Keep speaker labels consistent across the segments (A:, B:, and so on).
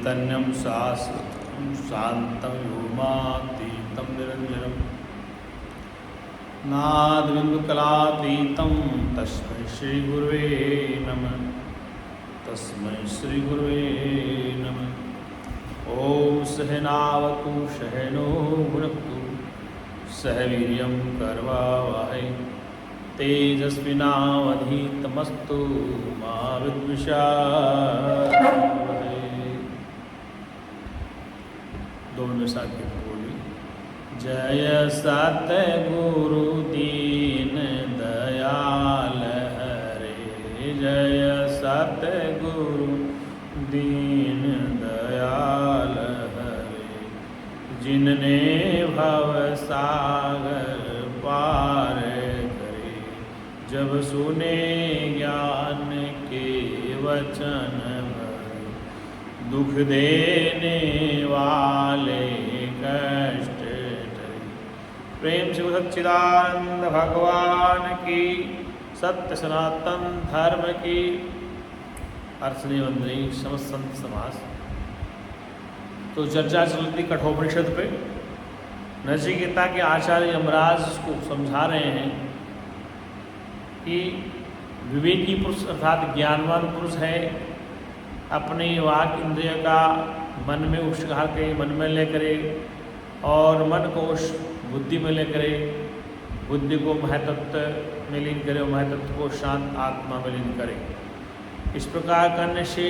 A: चैतन्यं शाश्वतं शान्तं व्योमातीतं निरञ्जनं नादबिन्दुकलातीतं तस्मै श्रीगुरुवे नमः। तस्मै श्रीगुरुवे नमः। ॐ सहनावतु सहनो भुनक्तु सह वीर्यं करवावहै तेजस्विनावधीतमस्तु मा विद्विषावहै। दोनों में साथ के बोली। जय सतगुरु दीन दयाल हरे, जय सतगुरु दीन दयाल हरे, जिनने भव सागर पार करे, जब सुने ज्ञान के वचन भरे, दुख देने वाले कष्ट टरे। प्रेम से सच्चिदानंद भगवान की, सत्य सनातन धर्म की। अर्चनी वंदनी समस्त संत समाज। तो चर्चा चलती कठोपनिषद पे। नचिकेता के आचार्य यमराज को समझा रहे हैं कि विवेकी पुरुष अर्थात ज्ञानवान पुरुष है, अपनी वाक इंद्रिय का मन में उष्कार करे, मन में ले करे, और मन को उस बुद्धि में ले करे, बुद्धि को महतत्व में लीन करे और महतत्व को शांत आत्मा में लीन करे। इस प्रकार करने से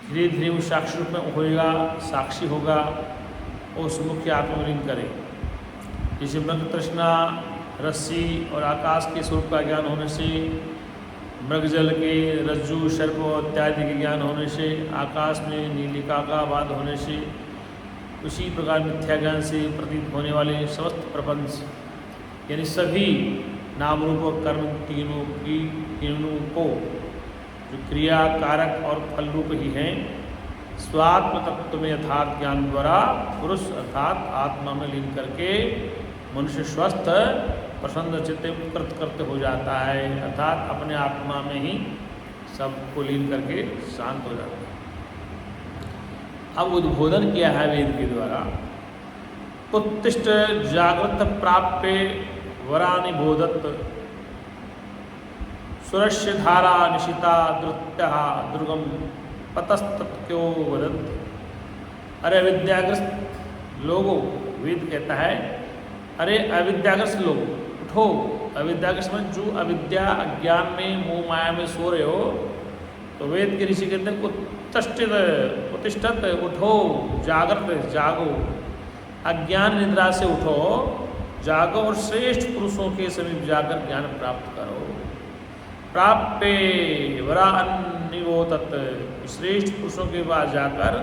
A: धीरे धीरे वो साक्षी रूप में होएगा, साक्षी होगा, उस मुख्य आत्मा में लीन करे। जैसे मृग तृष्णा, रस्सी और आकाश के स्वरूप का ज्ञान होने से, मृग जल के रज्जु सर्प इत्यादि के ज्ञान होने से, आकाश में नीलिका का बाद होने से, उसी प्रकार मिथ्या ज्ञान से प्रतीत होने वाले समस्त प्रपंच यानी सभी नाम रूप और कर्म तीनों को जो क्रिया कारक और फल रूप ही हैं, स्वात्म तत्व में यथार्थ ज्ञान द्वारा पुरुष अर्थात आत्मा में लीन करके मनुष्य स्वस्थ प्रसन्न चित्त कृतकृत्य हो जाता है, अर्थात अपने आत्मा में ही सबको लीन करके शांत हो जाता है। अब उद्बोधन किया है वेद के द्वारा। उत्तिष्ठ जागृत प्राप्य वरानि बोधत, सुरस्य धारा निशिता द्रुत्या दुर्गम पतस्तत्क्यो वदत। अरे अविद्याग्रस्त लोगों, वेद कहता है अरे अविद्याग्रस्त लोग उठो। अविद्याग्रस्त में जो अविद्या अज्ञान में मोह माया में सो रहे हो, तो वेद के ऋषि कहते हैं उत्तिष्ठत उठो, जागृत जागो, अज्ञान निद्रा से उठो, जागो और श्रेष्ठ पुरुषों के समीप जाकर ज्ञान प्राप्त करो। प्राप्य वरान्निवोतत, श्रेष्ठ पुरुषों के पास जाकर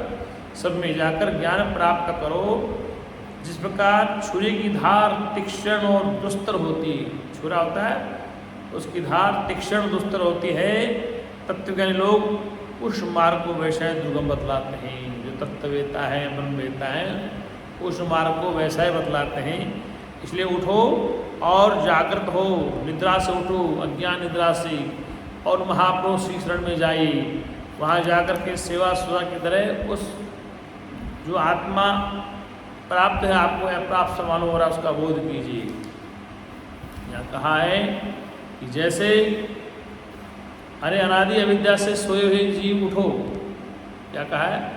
A: सब में जाकर ज्ञान प्राप्त करो। जिस प्रकार छुरे की धार तीक्ष्ण और दुस्तर होती है, छुरा होता है उसकी धार तीक्ष्ण दुस्तर होती है, तत्वज्ञानी लोग उस मार्ग को वैसा दुर्गम बतलाते हैं। जो तत्ववेता है, ब्रह्मवेता है, उस मार्ग को वैसा ही बतलाते हैं। इसलिए उठो और जागृत हो, निद्रा से उठो, अज्ञान निद्रा से, और महापुरुष श्री शरण में जाइए। वहाँ जाकर के सेवा सुधा की तरह उस जो आत्मा प्राप्त है आपको या प्राप्त से मालूम हो रहा है उसका बोध कीजिए। यहाँ कहा है कि जैसे अरे अनादि अविद्या से सोए हुए जीव उठो। क्या कहा है?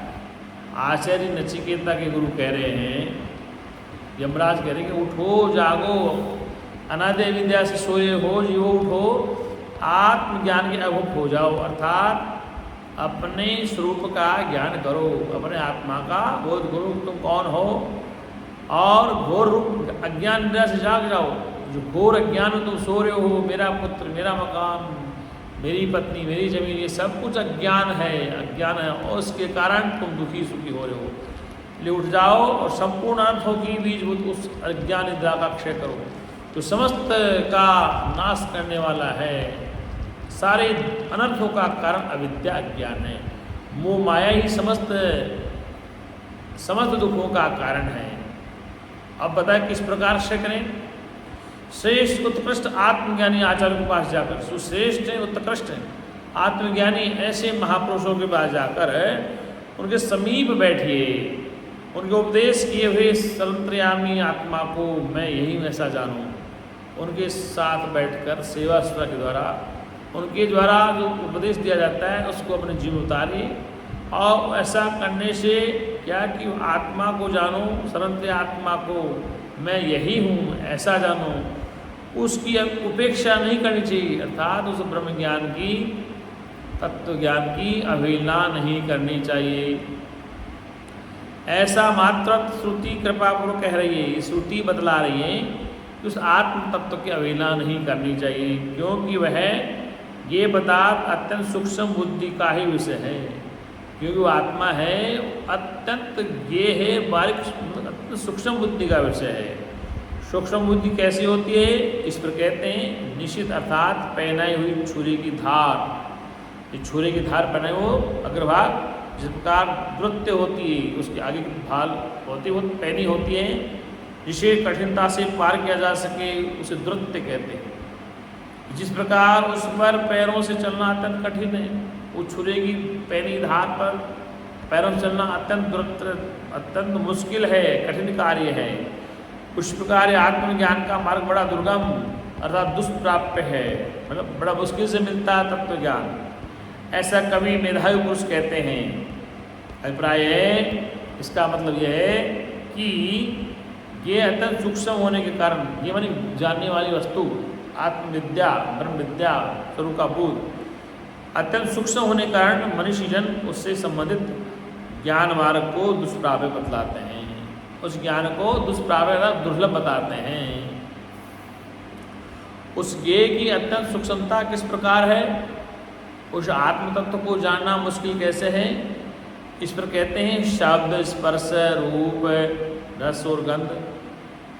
A: आचार्य नचिकेता के गुरु कह रहे हैं, यमराज कह रहे हैं कि उठो जागो, अनादि अविद्या से सोए हो जीवो उठो, आत्मज्ञान के अभुक्त हो जाओ, अर्थात अपने स्वरूप का ज्ञान करो, अपने आत्मा का बोध करो तुम कौन हो, और घोर रूप अज्ञान निद्रा से जाग जाओ। जो घोर अज्ञान में तुम सो रहे हो, मेरा पुत्र, मेरा मकान, मेरी पत्नी, मेरी जमीन, ये सब कुछ अज्ञान है, अज्ञान है, और उसके कारण तुम दुखी सुखी हो रहे हो। इसलिए उठ जाओ और संपूर्ण अर्थों की बीजभूत उस अज्ञान निद्रा का क्षय करो, तो समस्त का नाश करने वाला है। सारे अनर्थों का कारण अविद्या अज्ञान है। मोह माया ही समस्त दुखों का कारण है। अब बताएं किस प्रकार से करें। श्रेष्ठ उत्कृष्ट आत्मज्ञानी आचार्य के पास जाकर, सुश्रेष्ठ है, उत्कृष्ट है, आत्मज्ञानी ऐसे महापुरुषों के पास जाकर उनके समीप बैठिए, उनके उपदेश किए हुए सर्वंतर्यामी आत्मा को मैं यही ऐसा जानूं, उनके साथ बैठकर सेवा सुरा के द्वारा उनके द्वारा जो उपदेश दिया जाता है उसको अपने जीवन में उतारिए। और ऐसा करने से क्या कि आत्मा को जानूं, सर्वंतर्यामी आत्मा को मैं यही हूँ ऐसा जानूं, उसकी उपेक्षा नहीं करनी चाहिए, अर्थात उस ब्रह्म ज्ञान की, तत्व ज्ञान की अवहेलना नहीं करनी चाहिए। ऐसा मात्र श्रुति कृपापूर्वक कह रही है, श्रुति बतला रही है कि उस आत्म तत्व की अवहेलना नहीं करनी चाहिए, क्योंकि वह ये पदार्थ अत्यंत सूक्ष्म बुद्धि का ही विषय है। क्योंकि वो आत्मा है अत्यंत ये है बारीक, अत्यंत सूक्ष्म बुद्धि का विषय है। सूक्ष्म बुद्धि कैसी होती है, इस पर कहते हैं निश्चित, अर्थात पहनाई हुई छुरी की धार। ये छुरी की धार पहनाई वो अग्रभाग जिस प्रकार नृत्य होती है उसके आगे की भाल होती वो पहनी होती है, जिसे कठिनता से पार किया जा सके उसे नृत्य कहते हैं। जिस प्रकार उस पर पैरों से चलना अत्यंत कठिन है, वो छुरे की पहनी धार पर पैरों से चलना अत्यंत मुश्किल है, कठिन कार्य है। उस प्रकार आत्मज्ञान का मार्ग बड़ा दुर्गम अर्थात दुष्प्राप्य है, मतलब बड़ा मुश्किल से मिलता है तत्व ज्ञान, ऐसा कवि मेधावी पुरुष कहते हैं। अभिप्राय है, इसका मतलब यह है कि ये अत्यंत सूक्ष्म होने के कारण, ये मानी जानने वाली वस्तु आत्मविद्या, ब्रह्म विद्या, स्वरूप का बोध अत्यंत सूक्ष्म होने के कारण मनुष्य जन उससे संबंधित ज्ञान मार्ग को दुष्प्राप्य बतलाते हैं, उस ज्ञान को दुष्प्राप्य दुर्लभ बताते हैं। उस ज्ञेय की अत्यंत सूक्ष्मता किस प्रकार है, उस आत्म तत्व को जानना मुश्किल कैसे है, इस पर कहते हैं शब्द, स्पर्श, रूप, रस और गंध,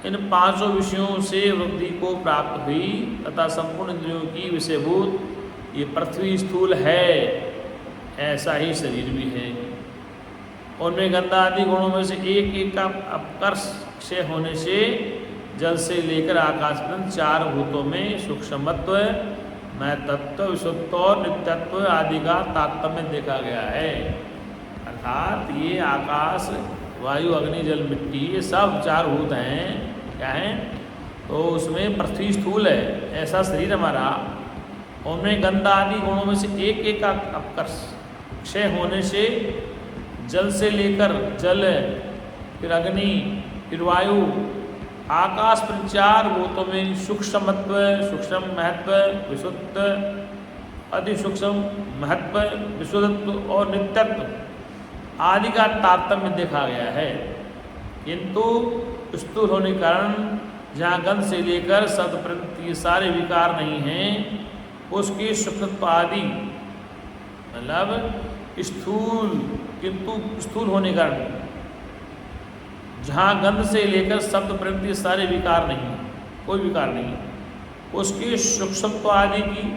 A: इन पांचों विषयों से वृद्धि को प्राप्त हुई तथा संपूर्ण इंद्रियों की विषयभूत ये पृथ्वी स्थूल है, ऐसा ही शरीर भी है। उनमें गंधा आदि गुणों में से एक एक का अपकर्ष क्षय होने से जल से लेकर आकाश पर्यंत चार भूतों में सूक्ष्मत्व, महत्त्व, विशुद्धत्व और नित्यत्व आदि का तारतम्य देखा गया है। अर्थात ये आकाश, वायु, अग्नि, जल, मिट्टी, ये सब चार भूत हैं, क्या हैं, तो उसमें पृथ्वी स्थूल है, ऐसा शरीर हमारा। उनमें गंधा आदि गुणों में से एक एक का अपकर्ष क्षय होने से जल से लेकर जल, फिर अग्नि, फिर वायु, आकाश पर चार भूतों में सूक्ष्मत्व, सूक्ष्म महत्व, विशुद्ध, अति सूक्ष्म महत्व, विशुद्धत्व और नित्यत्व आदि का तारतम्य देखा गया है। किंतु स्थूल होने के कारण जहाँ गंध से लेकर शब्द पर्यंत ये सारे विकार नहीं हैं, उसकी सूक्ष्मत्व आदि मतलब स्थूल, किंतु स्थूल होने के कारण जहाँ गंध से लेकर शब्द पर्यंत ये सारे विकार नहीं, कोई विकार नहीं, उसकी सूक्ष्मत्व आदि की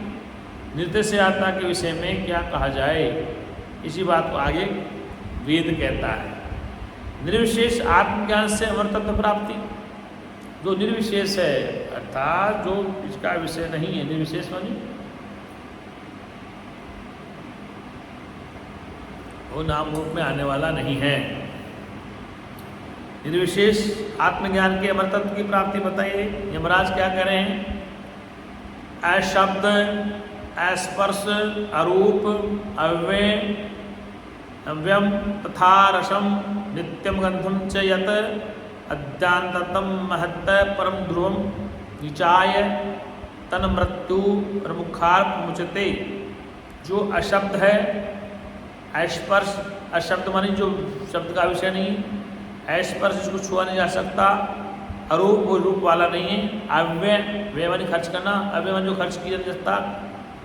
A: निर्देशात्मा के विषय में क्या कहा जाए, इसी बात को आगे वेद कहता है। निर्विशेष आत्मज्ञान से अमरतत्व प्राप्ति, जो निर्विशेष है अर्थात जो इसका विषय नहीं है, निर्विशेष मानी वो नाम रूप में आने वाला नहीं है। निर्विशेष आत्मज्ञान के अमरतत्व की प्राप्ति बताइए। यमराज क्या कह रहे हैं, अशब्द, अस्पर्श, अरूप, अव्यय, अव्यम तथा रसम नित्यम गंधम च यत अद्यांततम महत्त परम ध्रुवम निचाय तन मृत्यु प्रमुखार्थ मुचते। जो अशब्द है, स्पर्श, अशब्द मानी जो शब्द का विषय नहीं, स्पर्श जिसको छुआ नहीं जा सकता, अरूप वो रूप वाला नहीं है, अव्यय, व्यय मानी खर्च करना, अव्यय मानी जो खर्च किया जा सकता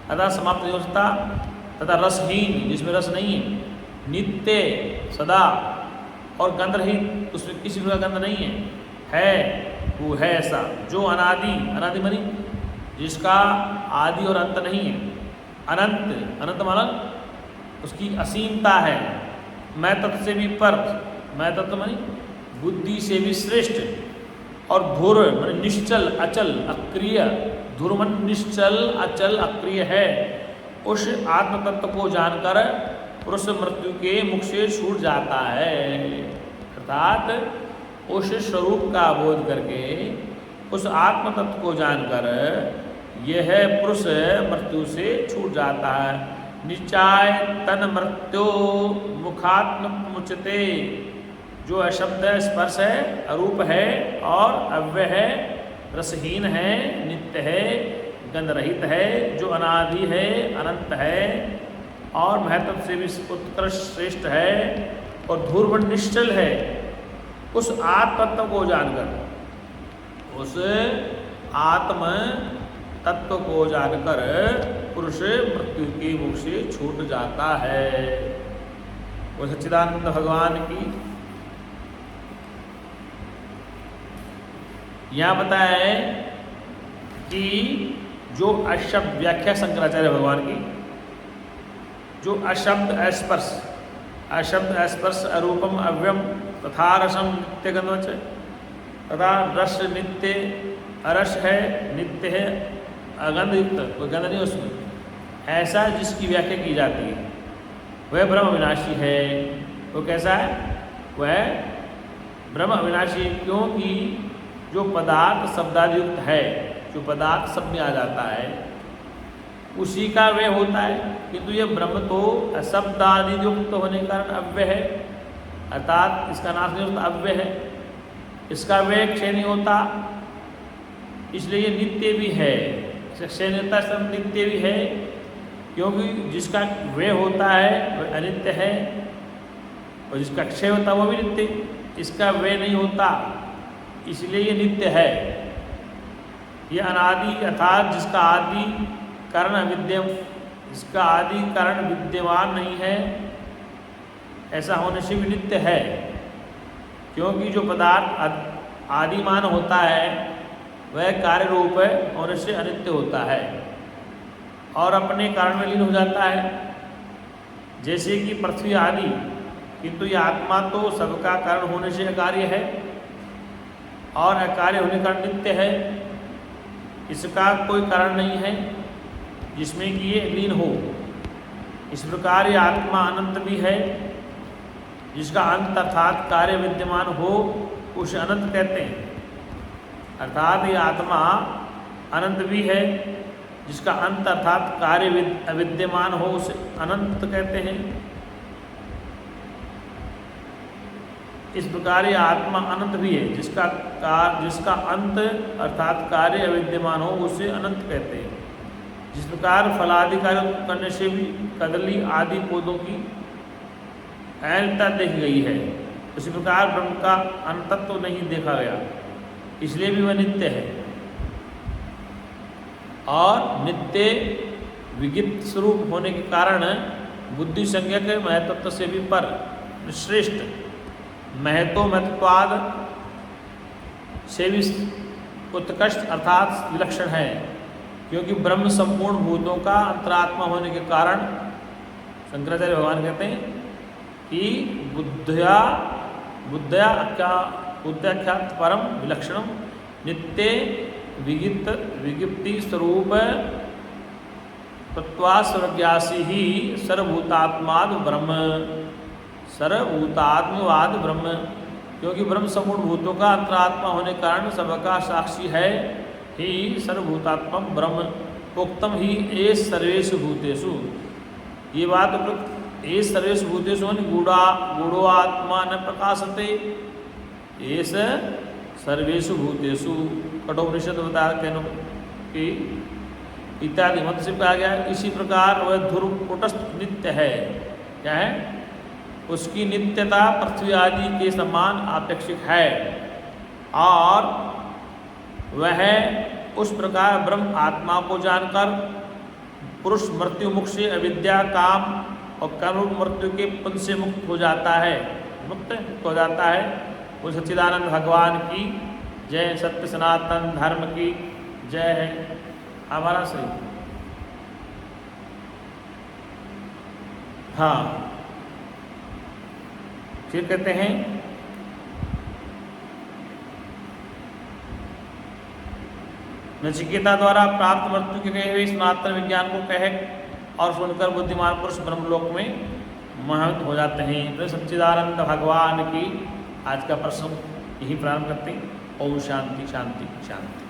A: तथा समाप्त नहीं हो सकता, तथा रसहीन जिसमें रस नहीं है, नित्य सदा और गंध रहित, उसमें किसी प्रकार गंध नहीं है वो है ऐसा। जो अनादि, अनादि मानी जिसका आदि और अंत नहीं है, अनंत, अनंत माना उसकी असीमता है, मैं तत्व से भी पर, मैं तत्व मानी बुद्धि से भी श्रेष्ठ, और धुर मानी निश्चल, अचल, अक्रिय, धुर मन निश्चल, अचल, अक्रिय है। उस आत्म तत्व को जानकर पुरुष मृत्यु के मुख से छूट जाता है। अर्थात उस स्वरूप का बोध करके, उस आत्म तत्व को जानकर यह पुरुष मृत्यु से छूट जाता है। निचाय तन मृत्यु मुखात्म मुचते, जो अशब्द स्पर्श है, अरूप है और अव्यय है, रसहीन है, नित्य है, गंधरहित है, जो अनादि है, अनंत है और महत्व से भी उत्कृष्ट श्रेष्ठ है और ध्रुव निश्चल है, उस आत्म तत्व को जानकर, उस आत्म तत्व को जानकर पुरुष मृत्यु के मुख से छूट जाता है। वो सच्चिदानंद भगवान की यहाँ बताया है कि जो अशब्द व्याख्या शंकराचार्य भगवान की, जो अशब्द अस्पर्श, अशब्द अस्पर्श अरूपम अव्यम तथा रसम नित्य गंधवच, तथा रस नित्य, अरस है, नित्य है, अगंध युक्त, कोई गंध नहीं उसमें, ऐसा जिसकी व्याख्या की जाती है वह ब्रह्म अविनाशी है। वो कैसा है? वह ब्रह्म अविनाशी, क्योंकि जो पदार्थ शब्दादियुक्त है, जो पदार्थ शब्द में आ जाता है उसी का वे होता है, किंतु ये ब्रह्म तो शब्दादियुक्त होने के कारण अव्यय है, अर्थात इसका नाश नहीं होता, अव्यय है, इसका वे क्षय नहीं होता, इसलिए ये नित्य भी है। क्षय नहीं होता, सब नित्य भी है, क्योंकि जिसका वे होता है वह अनित्य है और जिसका क्षय होता है वो भी नित्य, इसका वे नहीं होता, इसलिए ये नित्य है। ये अनादि, अर्थात जिसका आदि कारण अविद्यम, इसका आदि कारण विद्यमान नहीं है, ऐसा होने से भी नित्य है, क्योंकि जो पदार्थ आदिमान होता है वह कार्य रूप होने से अनित्य होता है और अपने कारण में लीन हो जाता है। जैसे कि पृथ्वी आदि, किंतु ये आत्मा तो सबका कारण होने से अकार्य है और अकार्य होने का नित्य है, इसका कोई कारण नहीं है जिसमें कि ये लीन हो। इस प्रकार ये आत्मा अनंत भी है, जिसका अंत अर्थात कार्य विद्यमान हो उसे अनंत कहते हैं। अर्थात ये आत्मा अनंत भी है, जिसका अंत अर्थात कार्य अविद्यमान हो उसे अनंत कहते हैं। इस प्रकार ये आत्मा अनंत भी है, जिसका अंत अर्थात कार्य अविद्यमान हो उसे अनंत कहते हैं। जिस प्रकार फलादि कार्य करने से भी कदली आदि पौधों की अनंतता देखी गई है, उसी प्रकार ब्रह्म का अनंतत्व तो नहीं देखा गया, इसलिए भी वह नित्य है और नित्य विगित स्वरूप होने के कारण बुद्धि संज्ञा के महत्व से भी पर श्रेष्ठ, महत्व महत्वाद से भी उत्कृष्ट अर्थात विलक्षण है, क्योंकि ब्रह्म संपूर्ण भूतों का अंतरात्मा होने के कारण शंकराचार्य भगवान कहते हैं कि बुद्ध्याख्यात परम विलक्षणम नित्य विगिप्ति स्वरूप तत्वा स्वर्ग्यासी ही सर्वभूतात्माद ब्रह्म, सर्वभूतात्मवाद ब्रह्म, क्योंकि ब्रह्म संपूर्ण भूतों का अंतरात्मा होने के कारण सबका साक्षी है ही सर्वभूतात्मा ब्रह्म। उक्तम ही एष सर्वेषु भूतेषु, ये बात एष सर्वेषु भूतेषु गूढ़ो आत्मा न प्रकाशते, एष सर्वेषु भूतेषु कठोपनिषद बता कि इत्यादि मंत्र से कहा गया। इसी प्रकार वह ध्रुव कुटस्थ नित्य है, क्या है? उसकी नित्यता पृथ्वी आदि के समान अपेक्षित है और वह उस प्रकार ब्रह्म आत्मा को जानकर पुरुष मृत्यु मुख से अविद्या काम और कर्म मृत्यु के पुण्य से मुक्त हो जाता है, मुक्त हो जाता है। वो सच्चिदानंद भगवान की जय, सत्य सनातन धर्म की जय है। हमारा सही, हाँ, फिर कहते हैं नचिकेता द्वारा प्राप्त मृत्यु के कहे हुए सनातन विज्ञान को कहे और सुनकर बुद्धिमान पुरुष ब्रह्मलोक में महत्व हो जाते हैं। तो सच्चिदानंद भगवान की आज का प्रसंग यही प्रारंभ करते हैं। ओम शांति शांति शांति।